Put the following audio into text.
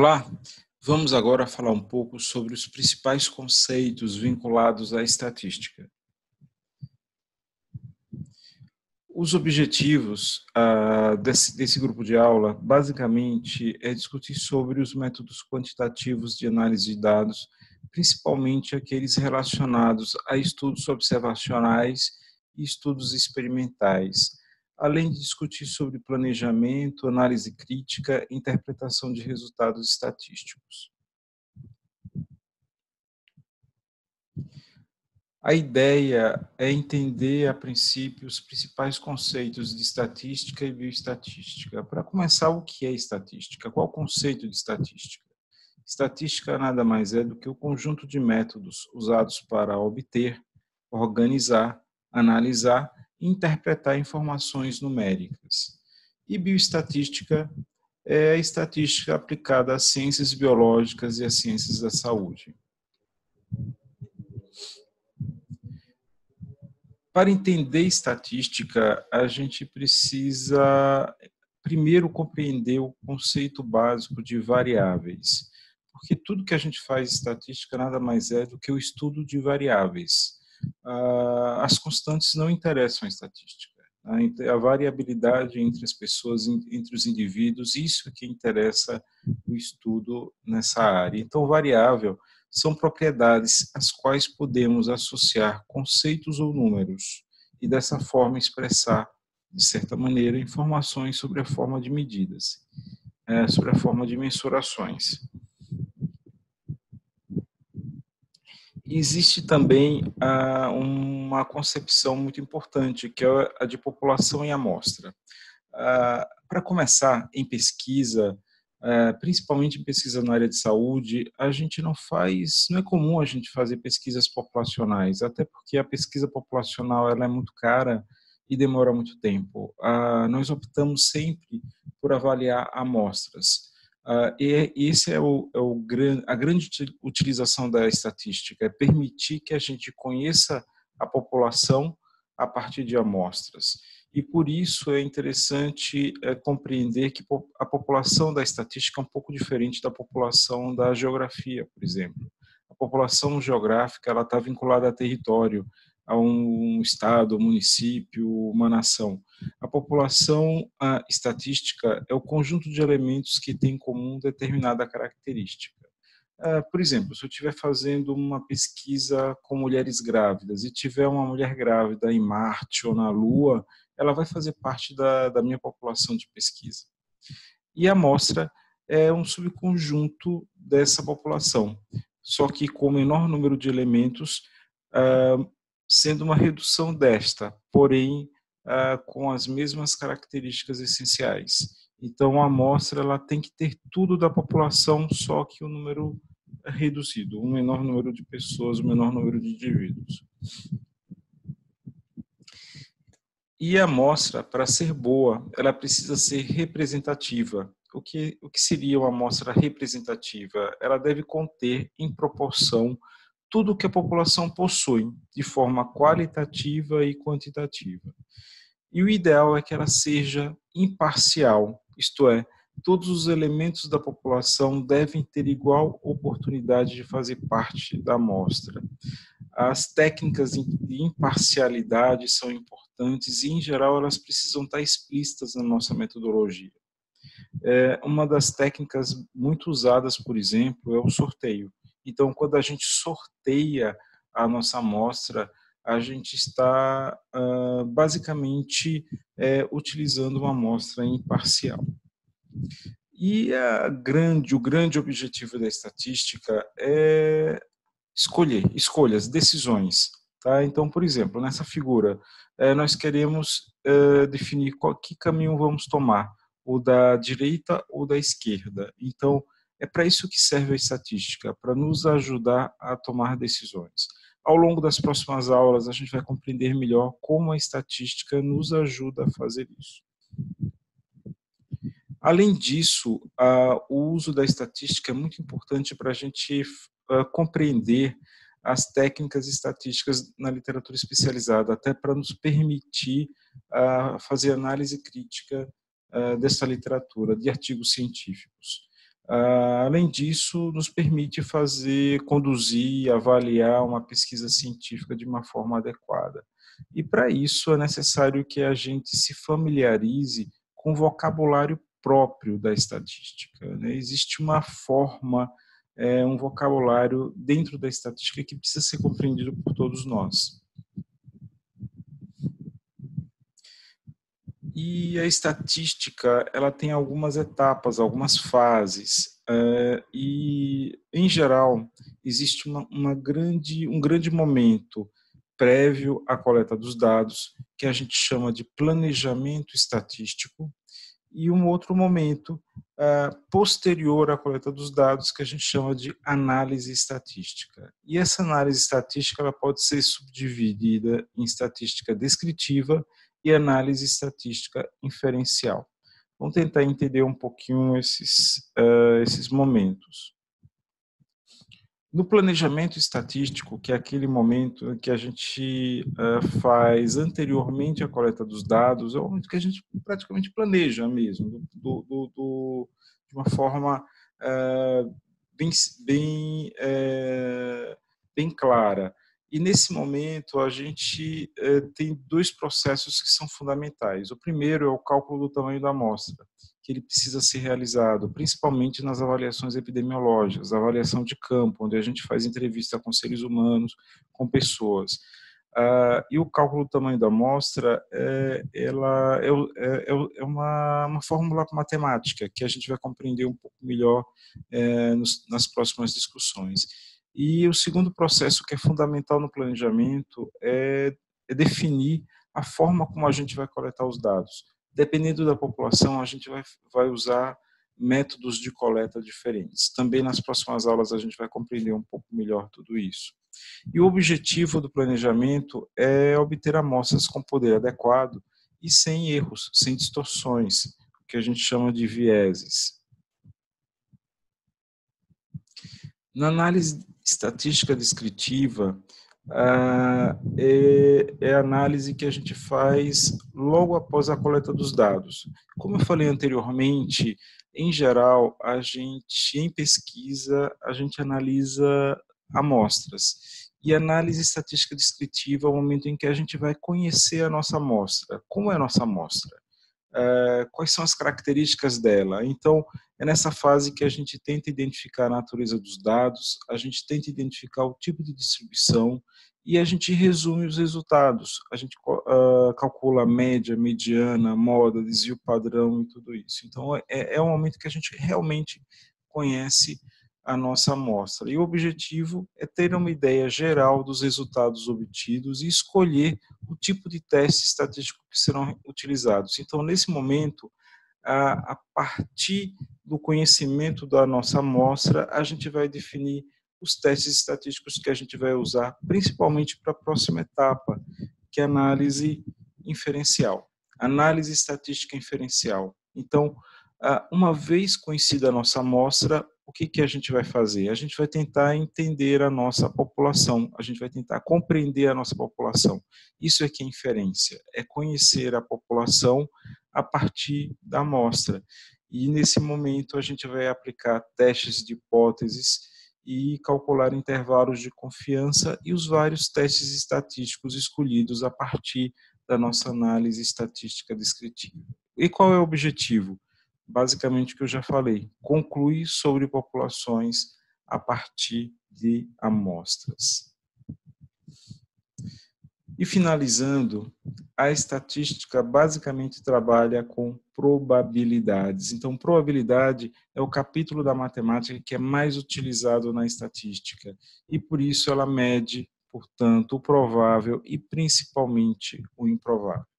Olá, vamos agora falar um pouco sobre os principais conceitos vinculados à estatística. Os objetivos desse grupo de aula, basicamente, é discutir sobre os métodos quantitativos de análise de dados, principalmente aqueles relacionados a estudos observacionais e estudos experimentais, além de discutir sobre planejamento, análise crítica e interpretação de resultados estatísticos. A ideia é entender, a princípio, os principais conceitos de estatística e bioestatística. Para começar, o que é estatística? Qual é o conceito de estatística? Estatística nada mais é do que o conjunto de métodos usados para obter, organizar, analisar e interpretar informações numéricas. E bioestatística é a estatística aplicada às ciências biológicas e às ciências da saúde. Para entender estatística, a gente precisa primeiro compreender o conceito básico de variáveis, porque tudo que a gente faz em estatística nada mais é do que o estudo de variáveis. As constantes não interessam a estatística. A variabilidade entre as pessoas, entre os indivíduos, isso é que interessa o estudo nessa área. Então, variável são propriedades às quais podemos associar conceitos ou números e, dessa forma, expressar, de certa maneira, informações sobre a forma de medidas, sobre a forma de mensurações. Existe também uma concepção muito importante, que é a de população em amostra. Para começar, em pesquisa, principalmente em pesquisa na área de saúde, não é comum a gente fazer pesquisas populacionais, até porque a pesquisa populacional ela é muito cara e demora muito tempo. Nós optamos sempre por avaliar amostras. E esse é a grande utilização da estatística, é permitir que a gente conheça a população a partir de amostras. E por isso é interessante compreender que a população da estatística é um pouco diferente da população da geografia, por exemplo. A população geográfica ela está vinculada a território, a um estado, um município, uma nação. A população estatística é o conjunto de elementos que tem em comum determinada característica. Por exemplo, se eu estiver fazendo uma pesquisa com mulheres grávidas e tiver uma mulher grávida em Marte ou na Lua, ela vai fazer parte da minha população de pesquisa. E a amostra é um subconjunto dessa população, só que com menor número de elementos, sendo uma redução desta, porém com as mesmas características essenciais. Então, a amostra ela tem que ter tudo da população, só que o número é reduzido, um menor número de pessoas, um menor número de indivíduos. E a amostra, para ser boa, ela precisa ser representativa. O que seria uma amostra representativa? Ela deve conter, em proporção, tudo o que a população possui, de forma qualitativa e quantitativa. E o ideal é que ela seja imparcial, isto é, todos os elementos da população devem ter igual oportunidade de fazer parte da amostra. As técnicas de imparcialidade são importantes e, em geral, elas precisam estar explícitas na nossa metodologia. Uma das técnicas muito usadas, por exemplo, é o sorteio. Então, quando a gente sorteia a nossa amostra, a gente está basicamente utilizando uma amostra imparcial. E o grande objetivo da estatística é escolhas, decisões. Tá? Então, por exemplo, nessa figura, nós queremos definir que caminho vamos tomar, ou da direita ou da esquerda. Então, é para isso que serve a estatística, para nos ajudar a tomar decisões. Ao longo das próximas aulas, a gente vai compreender melhor como a estatística nos ajuda a fazer isso. Além disso, o uso da estatística é muito importante para a gente compreender as técnicas estatísticas na literatura especializada, até para nos permitir fazer análise crítica dessa literatura, de artigos científicos. Além disso, nos permite conduzir, avaliar uma pesquisa científica de uma forma adequada. E para isso é necessário que a gente se familiarize com o vocabulário próprio da estatística, né? Existe uma forma, um vocabulário dentro da estatística que precisa ser compreendido por todos nós. E a estatística, ela tem algumas etapas, algumas fases, e, em geral, existe um grande momento prévio à coleta dos dados, que a gente chama de planejamento estatístico, e um outro momento posterior à coleta dos dados, que a gente chama de análise estatística. E essa análise estatística ela pode ser subdividida em estatística descritiva e análise estatística inferencial. Vamos tentar entender um pouquinho esses momentos. No planejamento estatístico, que é aquele momento que a gente faz anteriormente à coleta dos dados, é o momento que a gente praticamente planeja mesmo, de uma forma bem, bem clara. E nesse momento a gente tem dois processos que são fundamentais. O primeiro é o cálculo do tamanho da amostra, que ele precisa ser realizado, principalmente nas avaliações epidemiológicas, avaliação de campo, onde a gente faz entrevista com seres humanos, com pessoas. E o cálculo do tamanho da amostra é uma fórmula matemática que a gente vai compreender um pouco melhor nas próximas discussões. E o segundo processo que é fundamental no planejamento é definir a forma como a gente vai coletar os dados. Dependendo da população, a gente vai usar métodos de coleta diferentes. Também nas próximas aulas a gente vai compreender um pouco melhor tudo isso. E o objetivo do planejamento é obter amostras com poder adequado e sem erros, sem distorções, o que a gente chama de vieses. Na análise estatística descritiva, é a análise que a gente faz logo após a coleta dos dados. Como eu falei anteriormente, em geral, em pesquisa, a gente analisa amostras. E análise estatística descritiva é o momento em que a gente vai conhecer a nossa amostra. Como é a nossa amostra? Quais são as características dela? Então, é nessa fase que a gente tenta identificar a natureza dos dados, a gente tenta identificar o tipo de distribuição e a gente resume os resultados. A gente calcula a média, mediana, moda, desvio padrão e tudo isso. Então, é um momento que a gente realmente conhece a nossa amostra. E o objetivo é ter uma ideia geral dos resultados obtidos e escolher o tipo de teste estatístico que serão utilizados. Então, nesse momento, a partir do conhecimento da nossa amostra, a gente vai definir os testes estatísticos que a gente vai usar, principalmente para a próxima etapa, que é a análise inferencial. Análise estatística inferencial. Então, uma vez conhecida a nossa amostra, o que a gente vai fazer? A gente vai tentar entender a nossa população, a gente vai tentar compreender a nossa população. Isso é que é inferência, é conhecer a população a partir da amostra. E nesse momento a gente vai aplicar testes de hipóteses e calcular intervalos de confiança e os vários testes estatísticos escolhidos a partir da nossa análise estatística descritiva. E qual é o objetivo? Basicamente o que eu já falei, conclui sobre populações a partir de amostras. E finalizando, a estatística basicamente trabalha com probabilidades. Então, probabilidade é o capítulo da matemática que é mais utilizado na estatística e por isso ela mede, portanto, o provável e principalmente o improvável.